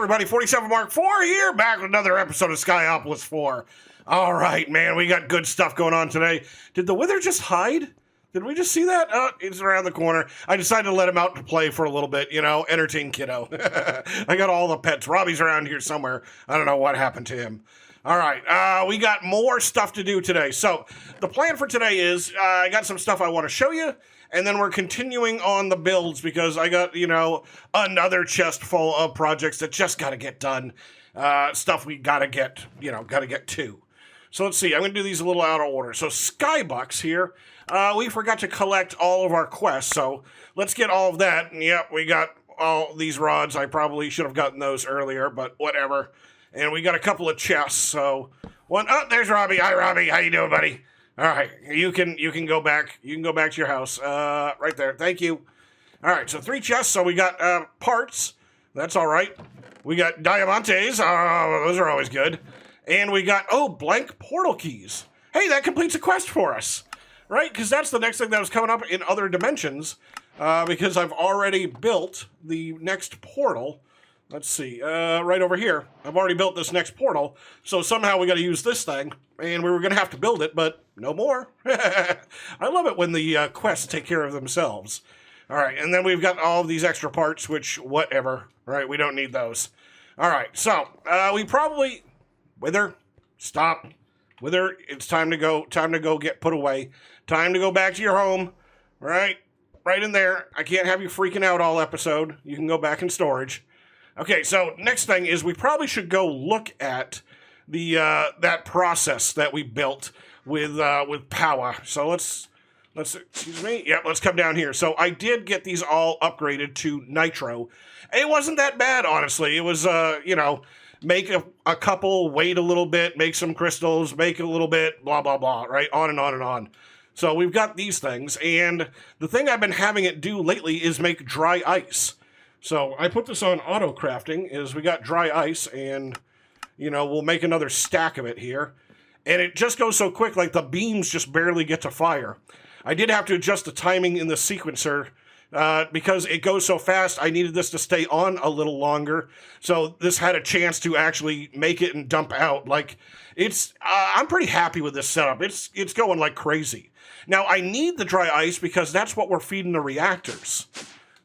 everybody, 47 Mark 4 here, back with another episode of Skyopolis 4. All right, man, we got good stuff going on today. Did the wither just hide? Did we just see that? Oh, it's around the corner. I decided to let him out to play for a little bit, you know, entertain kiddo. I got all the pets. Robbie's around here somewhere. I don't know what happened to him. All right, we got more stuff to do today. So the plan for today is I got some stuff I want to show you, and then we're continuing on the builds because I got, you know, another chest full of projects that just got to get done. Stuff we got to get, you know, got to get to. So let's see. I'm going to do these a little out of order. So Skybucks here. We forgot to collect all of our quests, so let's get all of that. And yep, we got all these rods. I probably should have gotten those earlier, but whatever. And we got a couple of chests, so one. Oh, there's Robbie. Hi, Robbie. How you doing, buddy? All right, you can go back. You can go back to your house. Right there. Thank you. All right, so 3 chests. So we got parts. That's all right. We got diamantes. Those are always good. And we got blank portal keys. Hey, that completes a quest for us, right? Because that's the next thing that was coming up in other dimensions. Because I've already built the next portal. Let's see, right over here. I've already built this next portal, so somehow we got to use this thing, and we were going to have to build it, but no more. I love it when the quests take care of themselves. All right, and then we've got all of these extra parts, which, whatever, right? We don't need those. All right, so we probably... Wither, stop. Wither, it's time to go get put away. Time to go back to your home, right? Right in there. I can't have you freaking out all episode. You can go back in storage. Okay, so next thing is we probably should go look at the that process that we built with power. So let's excuse me. Yep, let's come down here. So I did get these all upgraded to nitro. It wasn't that bad, honestly. It was you know, make a couple, wait a little bit, make some crystals, make a little bit, blah blah blah, right? On and on and on. So we've got these things, and the thing I've been having it do lately is make dry ice. So I put this on auto crafting, is we got dry ice, and, you know, we'll make another stack of it here. And it just goes so quick, like the beams just barely get to fire. I did have to adjust the timing in the sequencer, because it goes so fast, I needed this to stay on a little longer. So this had a chance to actually make it and dump out. Like, it's, I'm pretty happy with this setup. It's going like crazy. Now, I need the dry ice because that's what we're feeding the reactors.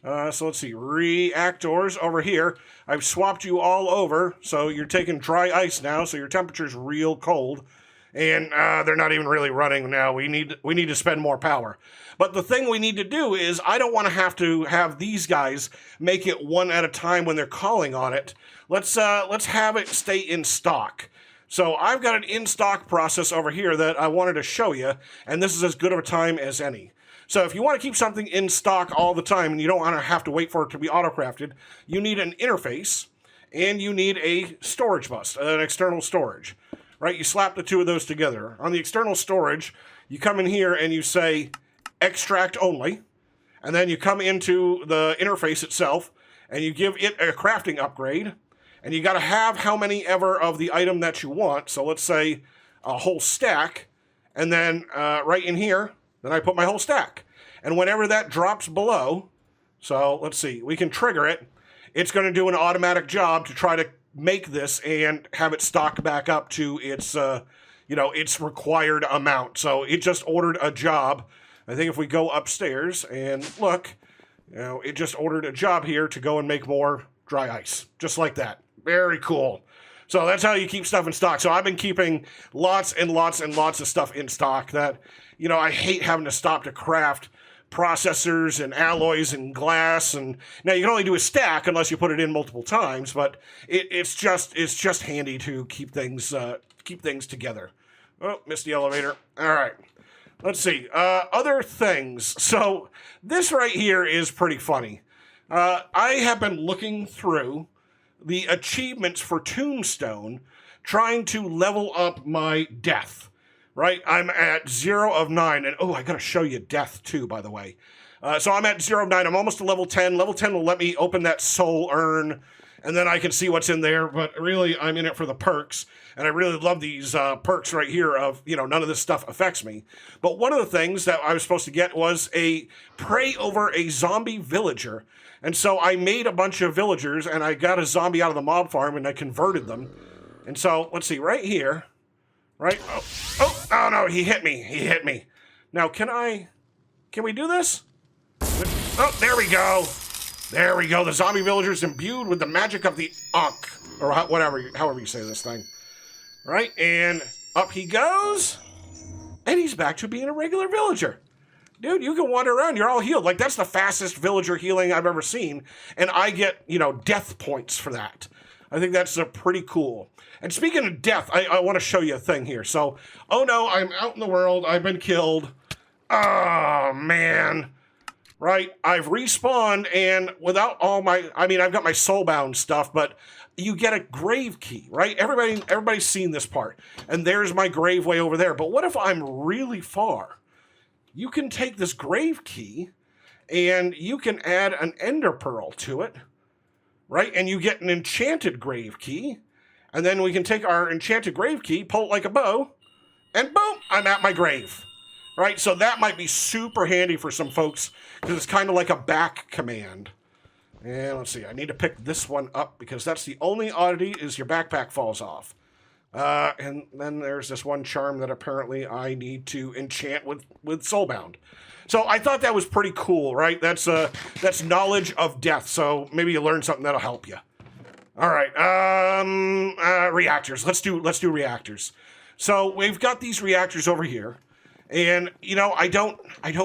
So let's see, reactors over here. I've swapped you all over, so you're taking dry ice now, so your temperature's real cold. And they're not even really running now. We need to spend more power. But the thing we need to do is I don't want to have these guys make it one at a time when they're calling on it. Let's have it stay in stock. So I've got an in-stock process over here that I wanted to show you, and this is as good of a time as any. So if you want to keep something in stock all the time and you don't want to have to wait for it to be auto-crafted, you need an interface and you need a storage bus, an external storage, right? You slap the two of those together. On the external storage, you come in here and you say extract only, and then you come into the interface itself and you give it a crafting upgrade, and you got to have how many ever of the item that you want. So let's say a whole stack, and then right in here, then I put my whole stack. And whenever that drops below, so let's see, we can trigger it. It's going to do an automatic job to try to make this and have it stock back up to its, you know, its required amount. So it just ordered a job. I think if we go upstairs and look, you know, it just ordered a job here to go and make more dry ice. Just like that. Very cool. So that's how you keep stuff in stock. So I've been keeping lots and lots and lots of stuff in stock that, you know, I hate having to stop to craft processors and alloys and glass. And now you can only do a stack unless you put it in multiple times, but it's just handy to keep things together. Oh, missed the elevator. All right. Let's see. Other things. So this right here is pretty funny. I have been looking through the achievements for Tombstone, trying to level up my death, right? I'm at 0 of 9, and I gotta show you death too, by the way. So I'm at 0 of 9, I'm almost to level 10. Level 10 will let me open that soul urn and then I can see what's in there, but really I'm in it for the perks, and I really love these perks right here of, none of this stuff affects me. But one of the things that I was supposed to get was a pray over a zombie villager, and so I made a bunch of villagers, and I got a zombie out of the mob farm, and I converted them. And so, let's see, right here, right, oh no, he hit me. Now, can we do this? Oh, there we go. There we go. The zombie villager's imbued with the magic of the Ankh, or however you say this thing. Right, and up he goes, and he's back to being a regular villager. Dude, you can wander around, you're all healed. Like, that's the fastest villager healing I've ever seen, and I get, death points for that. I think that's pretty cool. And speaking of death, I want to show you a thing here. So, oh no, I'm out in the world, I've been killed. Oh, man. Right, I've respawned, and without all my, I've got my soulbound stuff, but you get a grave key, right? Everybody's seen this part, and there's my grave way over there. But what if I'm really far? You can take this grave key, and you can add an ender pearl to it, right? And you get an enchanted grave key, and then we can take our enchanted grave key, pull it like a bow, and boom, I'm at my grave. Right, so that might be super handy for some folks, because it's kind of like a back command. And let's see, I need to pick this one up, because that's the only oddity, is your backpack falls off. And then there's this one charm that apparently I need to enchant with Soulbound. So I thought that was pretty cool, right? That's knowledge of death, so maybe you learn something that'll help you. All right, reactors. Let's do reactors. So we've got these reactors over here. And, I don't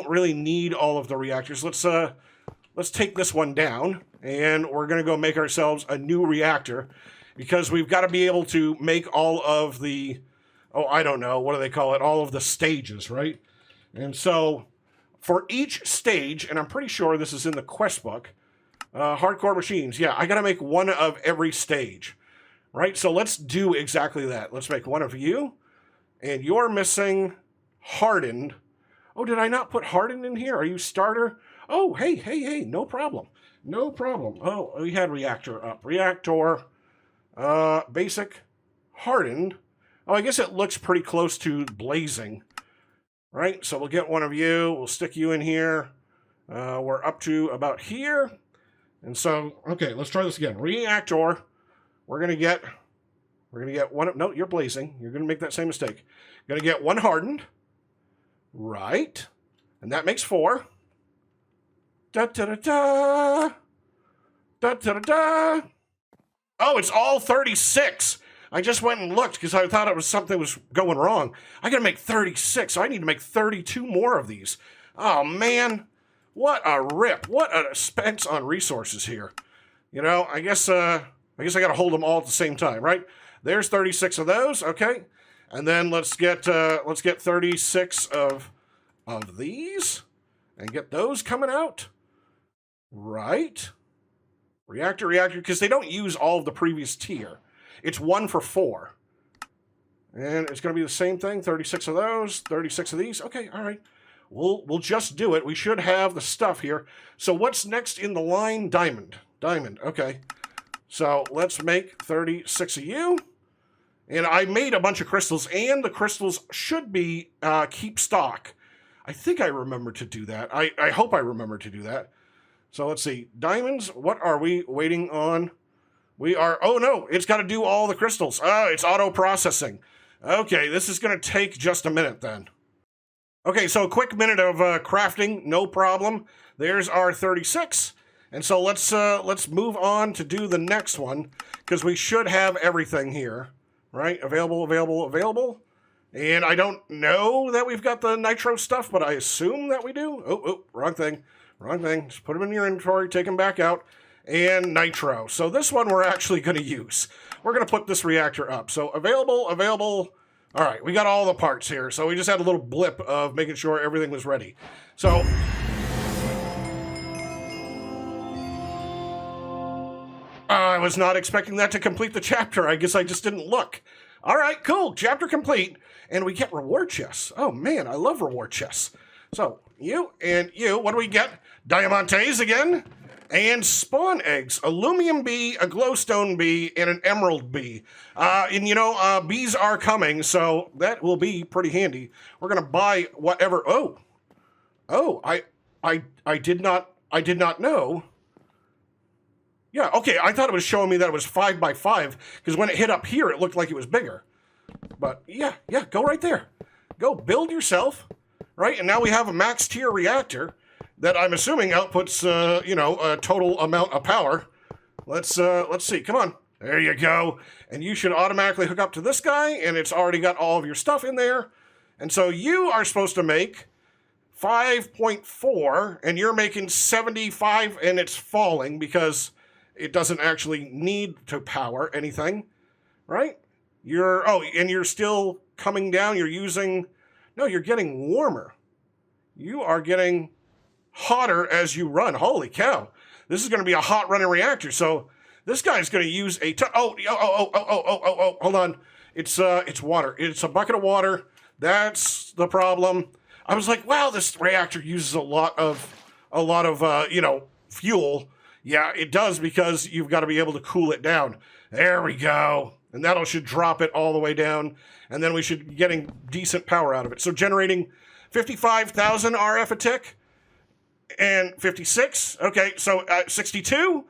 really need all of the reactors. Let's take this one down, and we're going to go make ourselves a new reactor, because we've got to be able to make all of the, I don't know, what do they call it? All of the stages, right? And so, for each stage, and I'm pretty sure this is in the quest book, hardcore machines, yeah, I got to make one of every stage, right? So let's do exactly that. Let's make one of you, and you're missing hardened. Oh, did I not put hardened in here? Are you starter? Oh, hey, no problem. Oh, we had reactor up. Reactor, basic, hardened. Oh, I guess it looks pretty close to blazing. Right, so we'll get one of you. We'll stick you in here. We're up to about here. And so, okay, let's try this again. Reactor, we're gonna get one, no, you're blazing. You're gonna make that same mistake. Gonna get one hardened. Right. And that makes 4. Da-da-da-da. Da-da-da-da. Oh, it's all 36. I just went and looked because I thought it was something was going wrong. I gotta make 36, so I need to make 32 more of these. Oh, man. What a rip. What an expense on resources here. I guess I gotta hold them all at the same time, right? There's 36 of those, okay. And then let's get 36 of these and get those coming out. Right. Reactor, because they don't use all of the previous tier. It's 1 for 4. And it's going to be the same thing, 36 of those, 36 of these. Okay, all right. We'll just do it. We should have the stuff here. So what's next in the line? Diamond, okay. So let's make 36 of you. And I made a bunch of crystals, and the crystals should be keep stock. I think I remember to do that. I hope I remember to do that. So let's see. Diamonds, what are we waiting on? We are, oh no, it's got to do all the crystals. It's auto-processing. Okay, this is going to take just a minute then. Okay, so a quick minute of crafting, no problem. There's our 36. And so let's move on to do the next one, because we should have everything here. Right, available. And I don't know that we've got the nitro stuff, but I assume that we do. Oh, wrong thing. Just put them in your inventory, take them back out. And nitro. So this one we're actually going to use. We're going to put this reactor up. So available. All right, we got all the parts here. So we just had a little blip of making sure everything was ready. So I was not expecting that to complete the chapter. I guess I just didn't look. All right, cool. Chapter complete. And we get reward chests. Oh, man, I love reward chests. So, you and you, what do we get? Diamantes again. and spawn eggs, a lumium bee, a glowstone bee, and an emerald bee. And you know, bees are coming, so that will be pretty handy. We're gonna buy whatever. Oh, I did not know. Yeah, okay, I thought it was showing me that it was 5 by 5, because when it hit up here, it looked like it was bigger. But yeah, go right there. Go build yourself, right? And now we have a max tier reactor that I'm assuming outputs, a total amount of power. Let's see. Come on. There you go. And you should automatically hook up to this guy, and it's already got all of your stuff in there. And so you are supposed to make 5.4, and you're making 75, and it's falling because it doesn't actually need to power anything, right? You're still coming down. You're getting warmer. You are getting hotter as you run. Holy cow. This is going to be a hot running reactor. So this guy's going to use a hold on. It's water. It's a bucket of water. That's the problem. I was like, wow, this reactor uses a lot of fuel. Yeah, it does, because you've got to be able to cool it down. There we go. And that'll should drop it all the way down. And then we should be getting decent power out of it. So generating 55,000 RF a tick. And 56. Okay, so 62.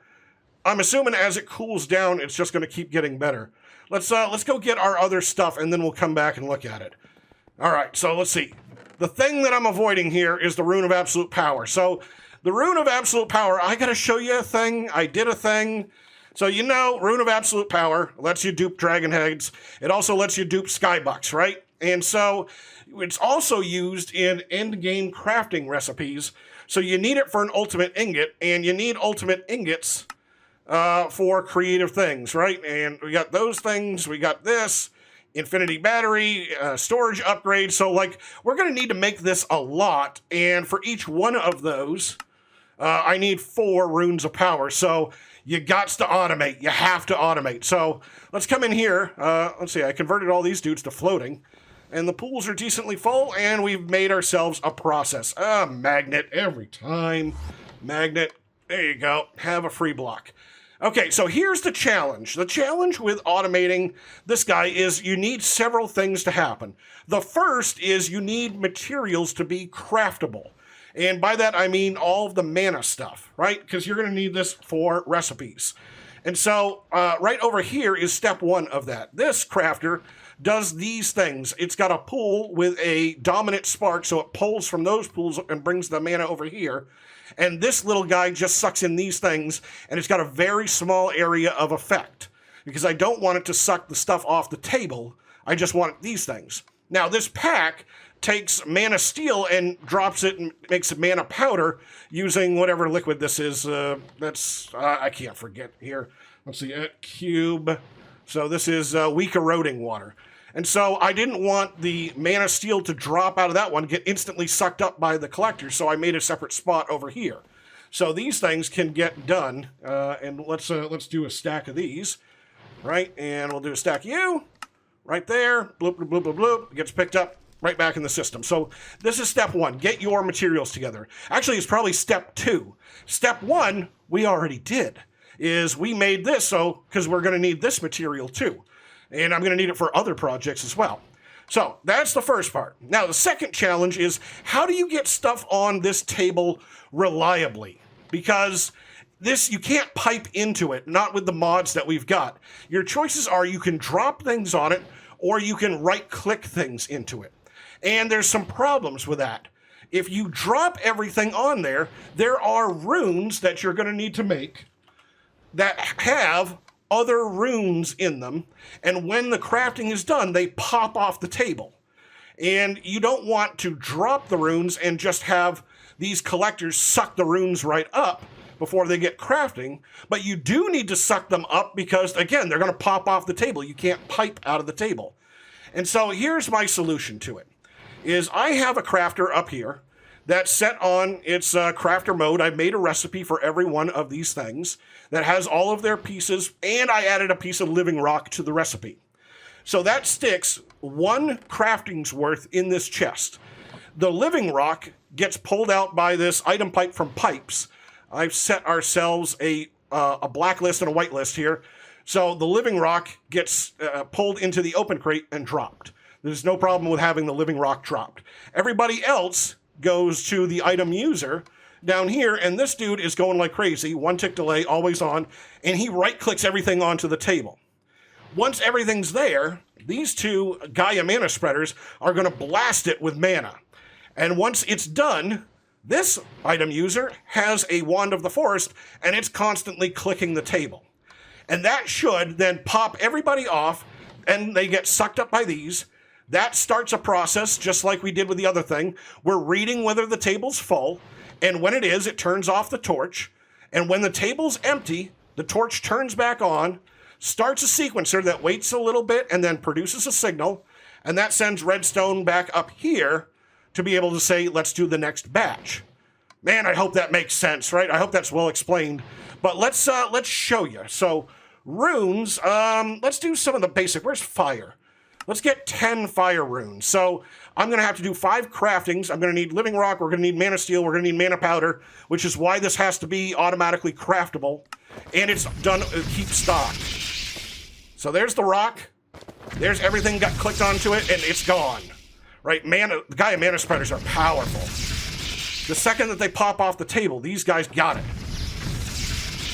I'm assuming as it cools down, it's just going to keep getting better. Let's go get our other stuff, and then we'll come back and look at it. All right, so let's see. The thing that I'm avoiding here is the Rune of Absolute Power. So the Rune of Absolute Power, I got to show you a thing. I did a thing. So Rune of Absolute Power lets you dupe dragon heads. It also lets you dupe skybucks, right? And so it's also used in end-game crafting recipes. So you need it for an ultimate ingot, and you need ultimate ingots for creative things, right? And we got those things. We got this, infinity battery, storage upgrade. So, we're going to need to make this a lot. And for each one of those, I need 4 runes of power. So you got to automate. You have to automate. So let's come in here. Let's see. I converted all these dudes to floating. And the pools are decently full, and we've made ourselves a process. A magnet every time. Magnet. There you go. Have a free block. Okay, so here's the challenge. The challenge with automating this guy is you need several things to happen. The first is you need materials to be craftable. And by that, I mean all of the mana stuff, right? Because you're going to need this for recipes. And so right over here is step 1 of that. This crafter does these things. It's got a pool with a dominant spark, so it pulls from those pools and brings the mana over here. And this little guy just sucks in these things, and it's got a very small area of effect, because I don't want it to suck the stuff off the table. I just want these things. Now, this pack takes mana steel and drops it and makes mana powder using whatever liquid this is. I can't forget here. Let's see, cube. So this is weak eroding water. And so I didn't want the mana steel to drop out of that one, get instantly sucked up by the collector, so I made a separate spot over here. So these things can get done, and let's do a stack of these, right? And we'll do a stack of you, right there, bloop, bloop, bloop, bloop, bloop, it gets picked up right back in the system. So this is step 1, get your materials together. Actually, it's probably step 2. Step 1, we already did, is we made this, because we're going to need this material too. And I'm going to need it for other projects as well. So that's the first part. Now, the second challenge is, how do you get stuff on this table reliably? Because this, you can't pipe into it, not with the mods that we've got. Your choices are you can drop things on it, or you can right-click things into it. And there's some problems with that. If you drop everything on there, there are runes that you're going to need to make that have other runes in them, and when the crafting is done, they pop off the table. And you don't want to drop the runes and just have these collectors suck the runes right up before they get crafting, but you do need to suck them up because, again, they're going to pop off the table. You can't pipe out of the table. And so here's my solution to it, is I have a crafter up here that's set on its crafter mode. I've made a recipe for every one of these things that has all of their pieces, and I added a piece of living rock to the recipe. So that sticks 1 crafting's worth in this chest. The living rock gets pulled out by this item pipe from pipes, I've set ourselves a blacklist and a whitelist here. So the living rock gets pulled into the open crate and dropped. There's no problem with having the living rock dropped. Everybody else goes to the item user down here, and this dude is going like crazy, 1 tick delay, always on, and he right-clicks everything onto the table. Once everything's there, these 2 Gaia mana spreaders are going to blast it with mana. And once it's done, this item user has a Wand of the Forest, and it's constantly clicking the table. And that should then pop everybody off, and they get sucked up by these. That starts a process, just like we did with the other thing. We're reading whether the table's full, and when it is, it turns off the torch. And when the table's empty, the torch turns back on, starts a sequencer that waits a little bit and then produces a signal, and that sends redstone back up here to be able to say, let's do the next batch. Man, I hope that makes sense, right? I hope that's well explained. But let's show you. So runes, let's do some of the basic. Where's fire? Let's get 10 fire runes. So I'm going to have to do 5 craftings. I'm going to need living rock. We're going to need mana steel. We're going to need mana powder, which is why this has to be automatically craftable. And it's done, keep stock. So there's the rock. There's everything got clicked onto it, and it's gone. Right? The Gaia mana spreaders are powerful. The second that they pop off the table, these guys got it.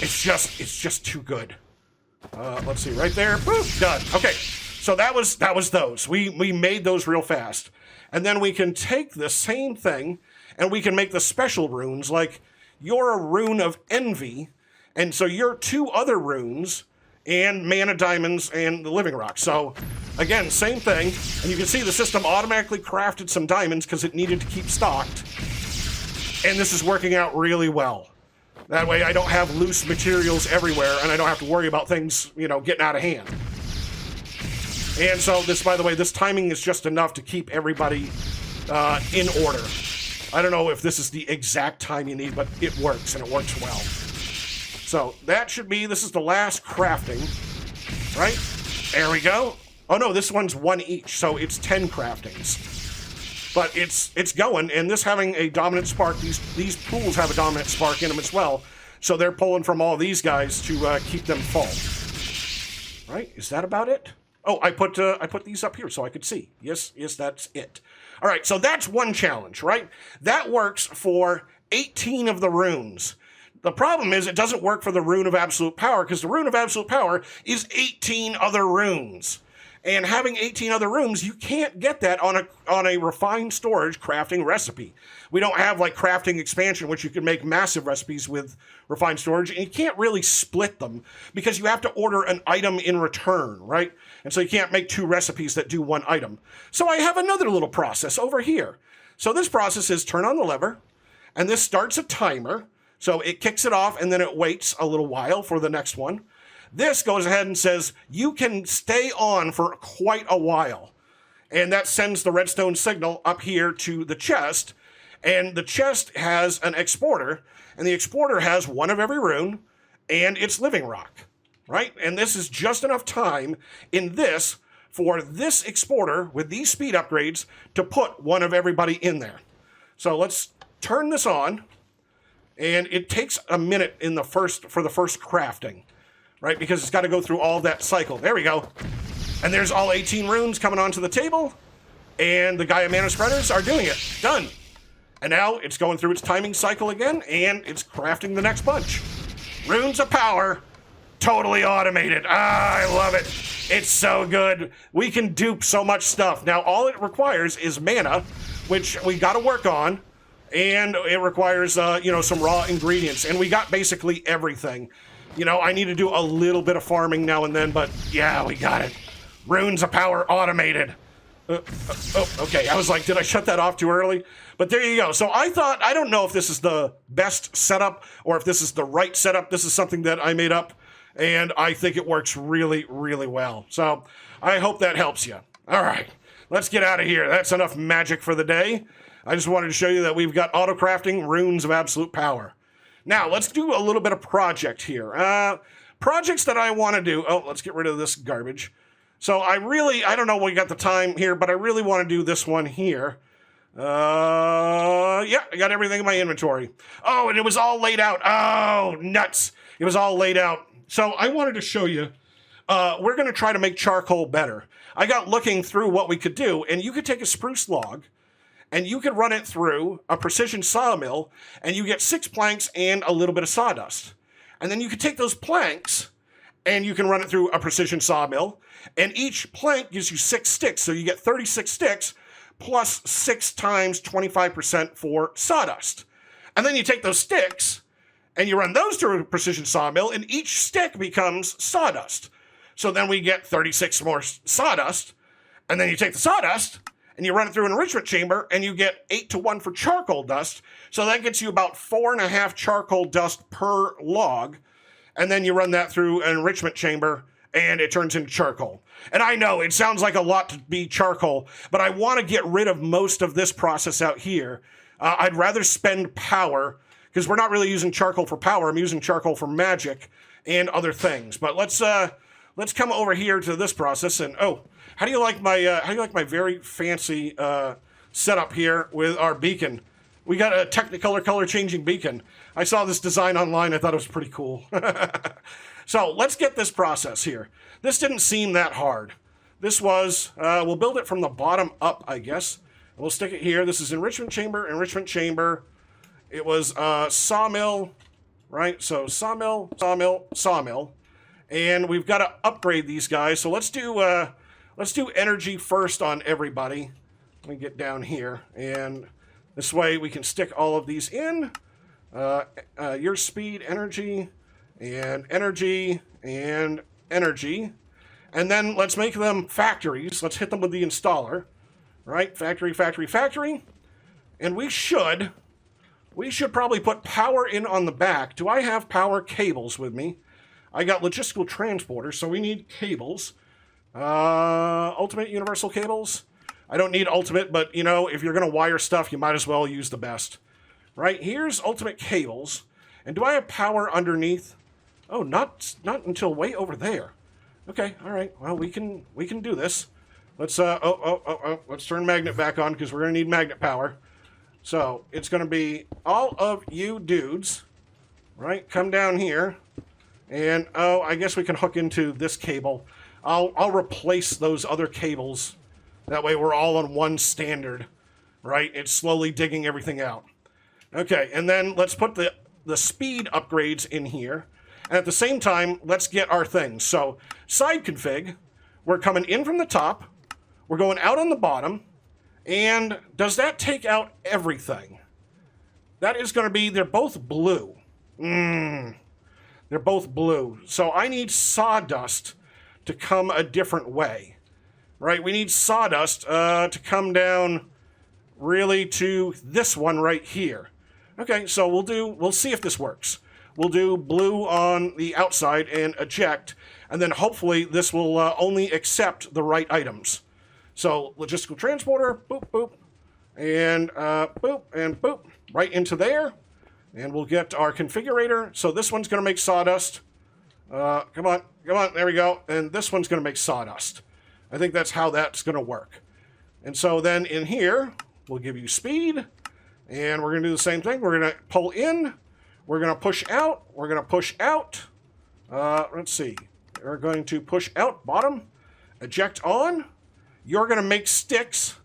It's just too good. Let's see, right there. Boop, done. Okay. So that was those. We made those real fast. And then we can take the same thing and we can make the special runes, like you're a rune of envy, and so you're 2 other runes and mana diamonds and the living rock. So again, same thing. And you can see the system automatically crafted some diamonds because it needed to keep stocked. And this is working out really well. That way I don't have loose materials everywhere and I don't have to worry about things, getting out of hand. And so this, by the way, this timing is just enough to keep everybody in order. I don't know if this is the exact time you need, but it works, and it works well. So that should be, this is the last crafting, right? There we go. Oh no, this one's 1 each, so it's 10 craftings. But it's going, and this having a dominant spark, these pools have a dominant spark in them as well, so they're pulling from all these guys to keep them full. Right? Is that about it? Oh, I put these up here so I could see. Yes, that's it. All right, so that's one challenge, right? That works for 18 of the runes. The problem is it doesn't work for the Rune of Absolute Power, because the Rune of Absolute Power is 18 other runes. And having 18 other runes, you can't get that on a refined storage crafting recipe. We don't have like crafting expansion, which you can make massive recipes with refined storage, and you can't really split them because you have to order an item in return, right? And so you can't make 2 recipes that do 1 item. So I have another little process over here. So this process is turn on the lever, and this starts a timer. So it kicks it off, and then it waits a little while for the next one. This goes ahead and says, you can stay on for quite a while. And that sends the redstone signal up here to the chest. And the chest has an exporter, and the exporter has 1 of every rune and its living rock, right? And this is just enough time in this for this exporter with these speed upgrades to put 1 of everybody in there. So let's turn this on, and it takes a minute for the first crafting. Right, because it's got to go through all that cycle. There we go. And there's all 18 runes coming onto the table, and the Gaia Mana Spreaders are doing it. Done. And now it's going through its timing cycle again, and it's crafting the next bunch. Runes of Power, totally automated. I love it. It's so good. We can dupe so much stuff. Now, all it requires is mana, which we got to work on, and it requires, some raw ingredients. And we got basically everything. I need to do a little bit of farming now and then, but yeah, we got it. Runes of Power automated. Okay, I was like, did I shut that off too early? But there you go. So I don't know if this is the best setup or if this is the right setup. This is something that I made up, and I think it works really, really well. So I hope that helps you. All right, let's get out of here. That's enough magic for the day. I just wanted to show you that we've got auto-crafting Runes of Absolute Power. Now, let's do a little bit of project here. Projects that I want to do. Oh, let's get rid of this garbage. So I don't know we got the time here, but I really want to do this one here. Yeah, Yeah, I got everything in my inventory. Oh, and it was all laid out. Oh, nuts. It was all laid out. So I wanted to show you. We're going to try to make charcoal better. I got looking through what we could do, and you could take a spruce log, and you could run it through a precision sawmill, and you get 6 planks and a little bit of sawdust. And then you could take those planks, and you can run it through a precision sawmill, and each plank gives you 6 sticks, so you get 36 sticks, plus 6 times 25% for sawdust. And then you take those sticks, and you run those through a precision sawmill, and each stick becomes sawdust. So then we get 36 more sawdust, and then you take the sawdust, and you run it through an enrichment chamber, and you get 8-to-1 for charcoal dust. So that gets you about 4.5 charcoal dust per log, and then you run that through an enrichment chamber, and it turns into charcoal. And I know, it sounds like a lot to be charcoal, but I want to get rid of most of this process out here. I'd rather spend power, because we're not really using charcoal for power. I'm using charcoal for magic and other things. But let's come over here to this process. And oh, how do you like my very fancy setup here with our beacon? We got a Technicolor color changing beacon. I saw this design online. I thought it was pretty cool. So let's get this process here. This didn't seem that hard. This was, we'll build it from the bottom up, I guess. We'll stick it here. This is enrichment chamber, enrichment chamber. It was sawmill, right? So sawmill, sawmill, sawmill. And we've got to upgrade these guys. So let's do energy first on everybody. Let me get down here. And this way we can stick all of these in. Your speed, energy, and energy, and energy. And then let's make them factories. Let's hit them with the installer. Right? Factory, factory, factory. And we should probably put power in on the back. Do I have power cables with me? I got logistical transporters, so we need cables. Ultimate universal cables. I don't need ultimate, but you know, if you're going to wire stuff, you might as well use the best. Right? Here's ultimate cables. And do I have power underneath? Oh, not until way over there. Okay, all right. Well, we can do this. Let's let's turn magnet back on because we're going to need magnet power. So, it's going to be all of you dudes, right? Come down here. And oh, I guess we can hook into this cable. I'll replace those other cables. That way we're all on one standard, right? It's slowly digging everything out. Okay, and then let's put the speed upgrades in here. And at the same time, let's get our things. So, side config, we're coming in from the top, we're going out on the bottom, and does that take out everything? That is going to be, they're both blue. They're both blue. So I need sawdust to come a different way, right? We need sawdust to come down really to this one right here. Okay, so we'll see if this works. We'll do blue on the outside and eject, and then hopefully this will only accept the right items. So logistical transporter, boop, boop, and boop, right into there. And we'll get our configurator. So this one's going to make sawdust. Come on, there we go. And this one's going to make sawdust. I think that's how that's going to work. And so then in here, we'll give you speed. And we're going to do the same thing. We're going to pull in. We're going to push out. We're going to push out. Let's see. We're going to push out, bottom. Eject on. You're going to make sticks.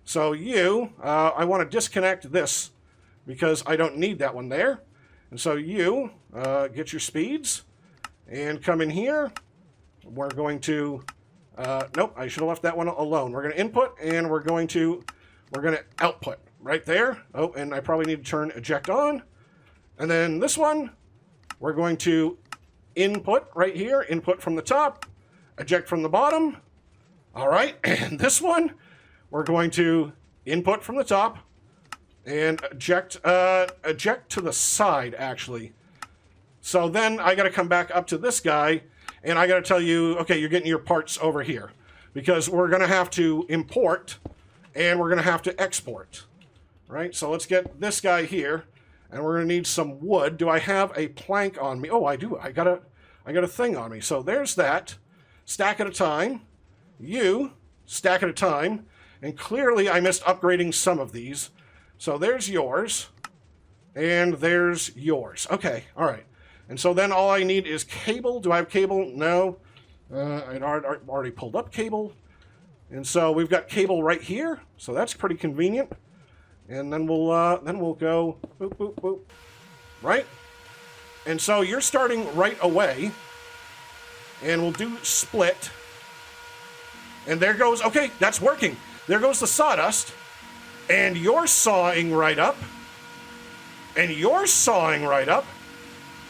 So you, I want to disconnect this because I don't need that one there. And so you get your speeds and come in here. We're going to, nope, I should have left that one alone. We're going to input and we're going to output right there. Oh, and I probably need to turn eject on. And then this one, we're going to input right here, input from the top, eject from the bottom. All right, and this one, we're going to input from the top and eject to the side, actually. So then I got to come back up to this guy, and I got to tell you, okay, you're getting your parts over here, because we're going to have to import, and we're going to have to export, right? So let's get this guy here, and we're going to need some wood. Do I have a plank on me? Oh, I do. I got a thing on me. So there's that. Stack at a time. You, stack at a time. And clearly I missed upgrading some of these. So there's yours, and there's yours. Okay, all right. And so then all I need is cable. Do I have cable? No. I'd already pulled up cable. And so we've got cable right here. So that's pretty convenient. And then we'll go boop, boop, boop. Right? And so you're starting right away. And we'll do split. And there goes, okay, that's working. There goes the sawdust. And you're sawing right up. And you're sawing right up.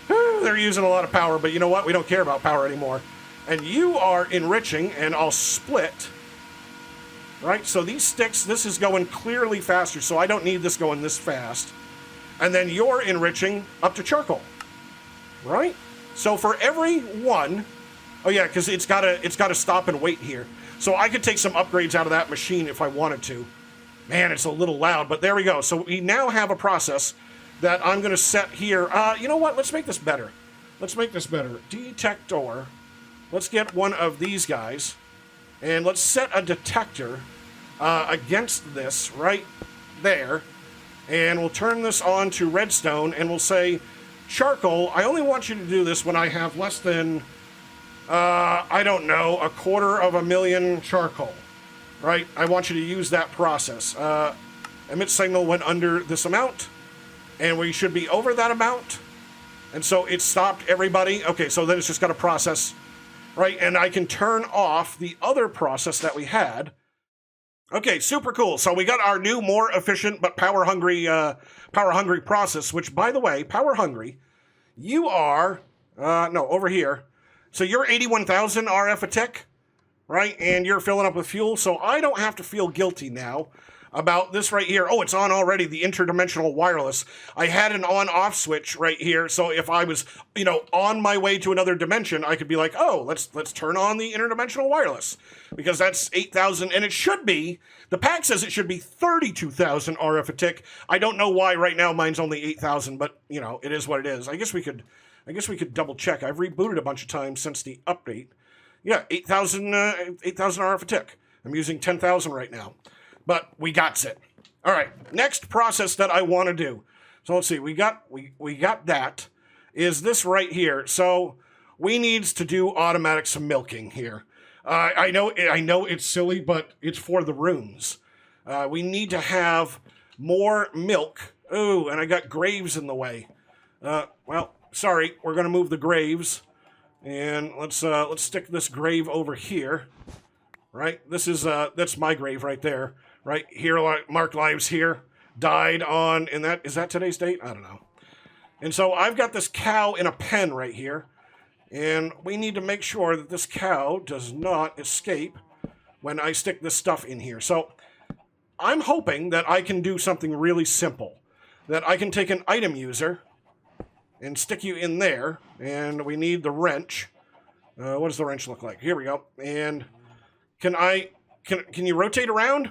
Whew, they're using a lot of power, but you know what? We don't care about power anymore. And you are enriching, and I'll split. Right? So these sticks, this is going clearly faster, so I don't need this going this fast. And then you're enriching up to charcoal. Right? So for every one, oh yeah, because it's gotta stop and wait here. So I could take some upgrades out of that machine if I wanted to. Man, it's a little loud, but there we go. So we now have a process that I'm going to set here. You know what? Let's make this better. Let's make this better. Detector. Let's get one of these guys. And let's set a detector against this right there. And we'll turn this on to redstone. And we'll say, charcoal, I only want you to do this when I have less than, I don't know, 250,000 charcoal. Right? I want you to use that process. Emit signal went under this amount. And we should be over that amount. And so it stopped everybody. Okay, so then it's just got to process, right? And I can turn off the other process that we had. Okay, super cool. So we got our new, more efficient, but power-hungry process, which, by the way, power-hungry, you are, no, over here. So you're 81,000 RF a tick, right? And you're filling up with fuel, so I don't have to feel guilty now about this right here. Oh, it's on already, the Interdimensional Wireless. I had an on-off switch right here, so if I was, on my way to another dimension, I could be like, oh, let's turn on the Interdimensional Wireless, because that's 8,000, and it should be, the pack says it should be 32,000 RF a tick. I don't know why right now mine's only 8,000, but, it is what it is. I guess we could double check. I've rebooted a bunch of times since the update. Yeah, 8,000 RF a tick. I'm using 10,000 right now. But we got it. All right, next process that I want to do. So let's see, we got that. Is this right here? So we needs to do automatic some milking here. I know it's silly, but it's for the rooms. We need to have more milk. Ooh, and I got graves in the way. Well, sorry, we're gonna move the graves, and let's stick this grave over here. Right, this is that's my grave right there. Right here, marked lives here, died on, and is that today's date? I don't know. And so I've got this cow in a pen right here, and we need to make sure that this cow does not escape when I stick this stuff in here. So I'm hoping that I can do something really simple, that I can take an item user and stick you in there, and we need the wrench. What does the wrench look like? Here we go. And can you rotate around?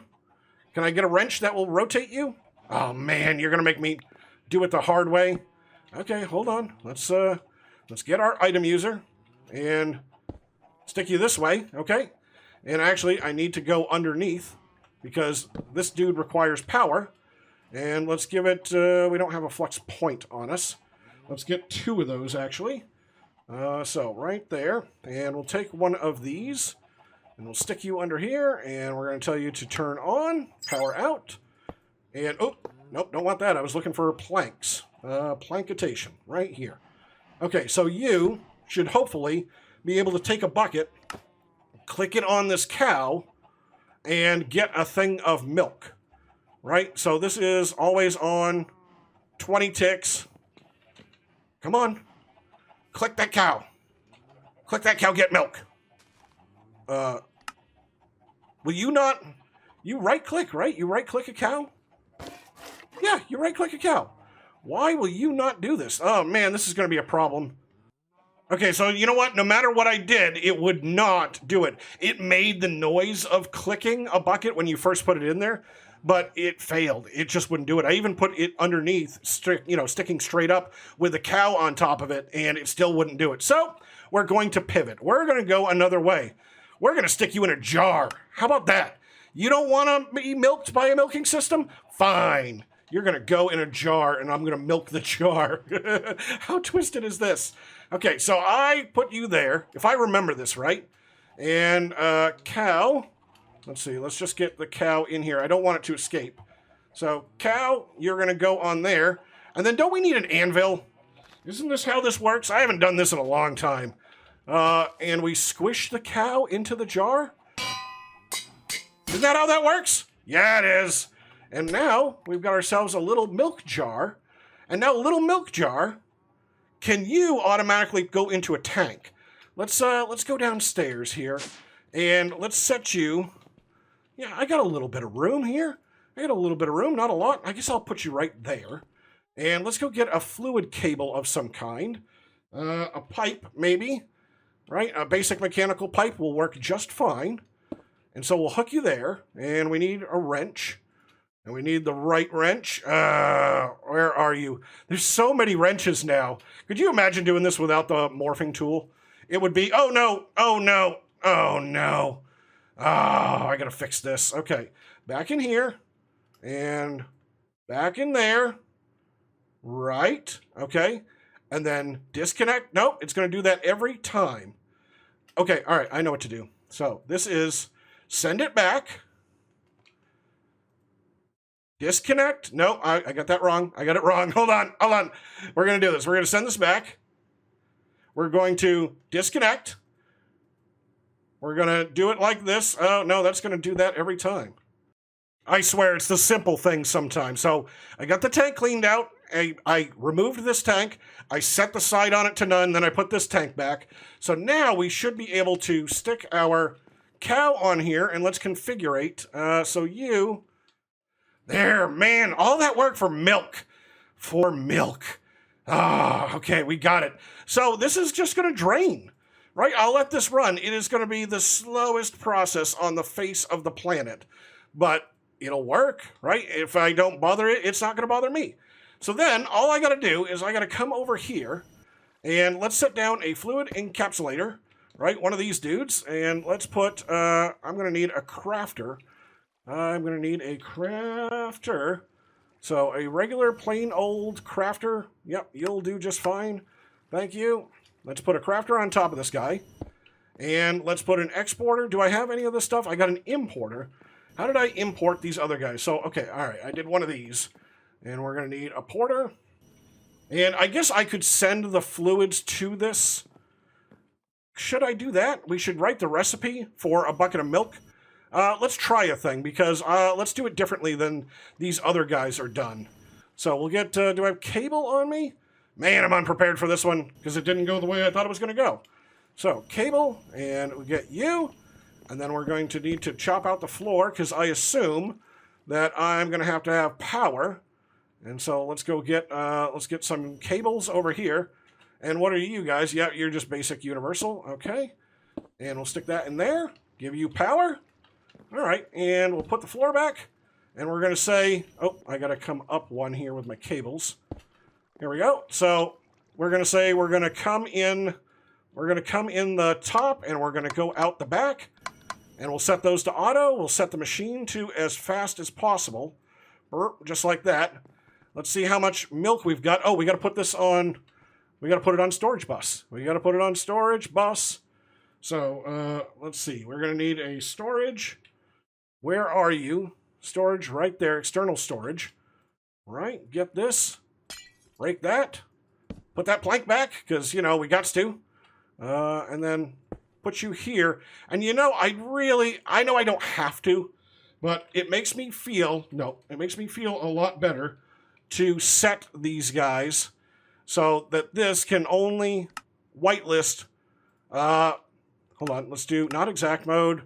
Can I get a wrench that will rotate you? Oh man, you're gonna make me do it the hard way. Okay, hold on. Let's get our item user and stick you this way, okay? And actually, I need to go underneath because this dude requires power. And let's give it, we don't have a flux point on us. Let's get 2 of those actually. So right there, and we'll take one of these. And we'll stick you under here, and we're going to tell you to turn on, power out, and, oh, nope, don't want that. I was looking for planks, plankitation, right here. Okay, so you should hopefully be able to take a bucket, click it on this cow, and get a thing of milk, right? So this is always on 20 ticks. Come on. Click that cow. Click that cow, get milk. Will you not, you right click, right? You right click a cow? Yeah, you right click a cow. Why will you not do this? Oh man, this is going to be a problem. Okay, so you know what? No matter what I did, it would not do it. It made the noise of clicking a bucket when you first put it in there, but it failed. It just wouldn't do it. I even put it underneath, sticking straight up with a cow on top of it, and it still wouldn't do it. So we're going to pivot. We're going to go another way. We're going to stick you in a jar. How about that? You don't want to be milked by a milking system? Fine. you're going to go in a jar, and I'm going to milk the jar. How twisted is this? Okay, so I put you there, if I remember this right. And cow, let's see, let's just get the cow in here. I don't want it to escape. So cow, you're going to go on there. And then don't we need an anvil? Isn't this how this works? I haven't done this in a long time. And we squish the cow into the jar? Isn't that how that works? Yeah, it is. And now we've got ourselves a little milk jar. And now, little milk jar, can you automatically go into a tank? Let's go downstairs here, and let's set you. Yeah, I got a little bit of room here. I got a little bit of room, not a lot. I guess I'll put you right there. And let's go get a fluid cable of some kind. A pipe, maybe. Right? A basic mechanical pipe will work just fine. And so we'll hook you there, and we need a wrench. And we need the right wrench. Where are you? There's so many wrenches now. Could you imagine doing this without the morphing tool? It would be, oh no, oh no, oh no. Oh, I gotta fix this. Okay, back in here, and back in there. Right, okay. And then disconnect. Nope, it's gonna do that every time. Okay, all right, I know what to do. So this is send it back. Disconnect. No, I got that wrong. I got it wrong. Hold on. We're going to do this. We're going to send this back. We're going to disconnect. We're going to do it like this. Oh, no, that's going to do that every time. I swear, it's the simple things sometimes. So I got the tank cleaned out. I removed this tank. I set the side on it to none. Then I put this tank back. So now we should be able to stick our cow on here. And let's configure. So you... There, man, all that work for milk. For milk. Ah, okay, we got it. So this is just going to drain, right? I'll let this run. It is going to be the slowest process on the face of the planet. But it'll work, right? If I don't bother it, it's not going to bother me. So then, all I got to do is I got to come over here, and let's set down a fluid encapsulator, right? One of these dudes. And let's put, I'm going to need a crafter. I'm going to need a crafter. So a regular plain old crafter. Yep, you'll do just fine. Thank you. Let's put a crafter on top of this guy. And let's put an exporter. Do I have any of this stuff? I got an importer. How did I import these other guys? So, okay, all right. I did one of these. And we're going to need a porter. And I guess I could send the fluids to this. Should I do that? We should write the recipe for a bucket of milk. Let's try a thing, because let's do it differently than these other guys are done. So we'll get, do I have cable on me? Man, I'm unprepared for this one, because it didn't go the way I thought it was going to go. So, cable, and we get you, and then we're going to need to chop out the floor, because I assume that I'm going to have power. And so let's get some cables over here. And what are you guys? Yeah, you're just basic universal, okay. And we'll stick that in there, give you power. All right, and we'll put the floor back, and we're going to say, oh, I got to come up one here with my cables. Here we go. So we're going to say we're going to come in the top, and we're going to go out the back, and we'll set those to auto. We'll set the machine to as fast as possible, just like that. Let's see how much milk we've got. Oh, we got to put this on, we got to put it on storage bus. We got to put it on storage bus. So let's see, we're going to need a storage. Where are you? Storage right there, external storage. Right, get this, break that, put that plank back, because, you know, we got to. And then put you here. And, you know, I know I don't have to, but it makes me feel, a lot better to set these guys so that this can only whitelist, hold on, let's do, not exact mode.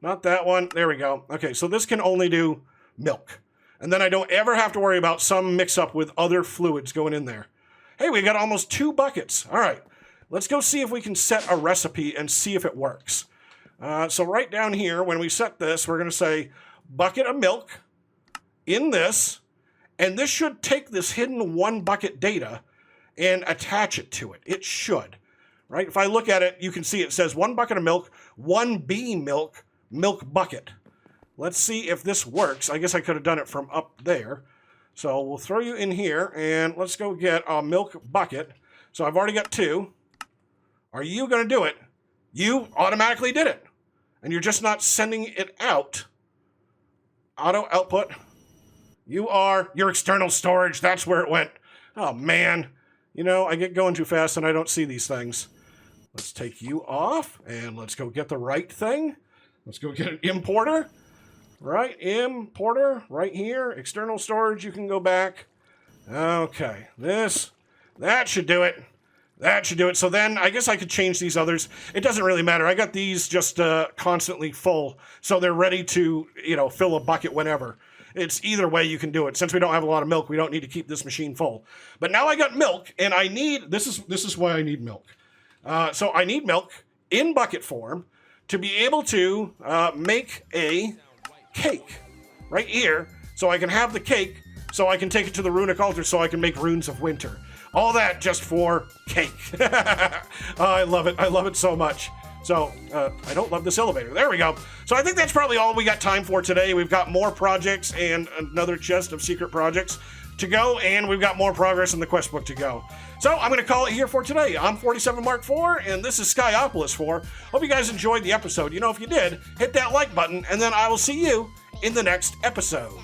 Not that one. There we go. Okay, so this can only do milk. And then I don't ever have to worry about some mix-up with other fluids going in there. Hey, we got almost 2 buckets. All right, let's go see if we can set a recipe and see if it works. So right down here, when we set this, we're going to say bucket of milk in this, and this should take this hidden 1 bucket data and attach it to it. It should, right? If I look at it, you can see it says 1 bucket of milk, 1B milk bucket. Let's see if this works. I guess I could have done it from up there. So we'll throw you in here, and let's go get a milk bucket. So I've already got 2. Are you going to do it? You automatically did it. And you're just not sending it out. Auto output. Your external storage. That's where it went. Oh, man. You know, I get going too fast and I don't see these things. Let's take you off, and let's go get the right thing. Let's go get an importer. Right, importer, right here. External storage, you can go back. Okay, that should do it. That should do it. So then, I guess I could change these others. It doesn't really matter. I got these just constantly full, so they're ready to, fill a bucket whenever. It's either way you can do it. Since we don't have a lot of milk, we don't need to keep this machine full. But now I got milk, and I need, this is why I need milk. So I need milk in bucket form to be able to make a cake right here, so I can have the cake, so I can take it to the runic altar, so I can make runes of winter. All that just for cake. I love it. I love it so much. So, I don't love this elevator. There we go. So I think that's probably all we got time for today. We've got more projects and another chest of secret projects to go, and we've got more progress in the quest book to go. So I'm going to call it here for today. I'm 47 Mark IV, and this is Skyopolis 4. Hope you guys enjoyed the episode. If you did, hit that like button, and then I will see you in the next episode.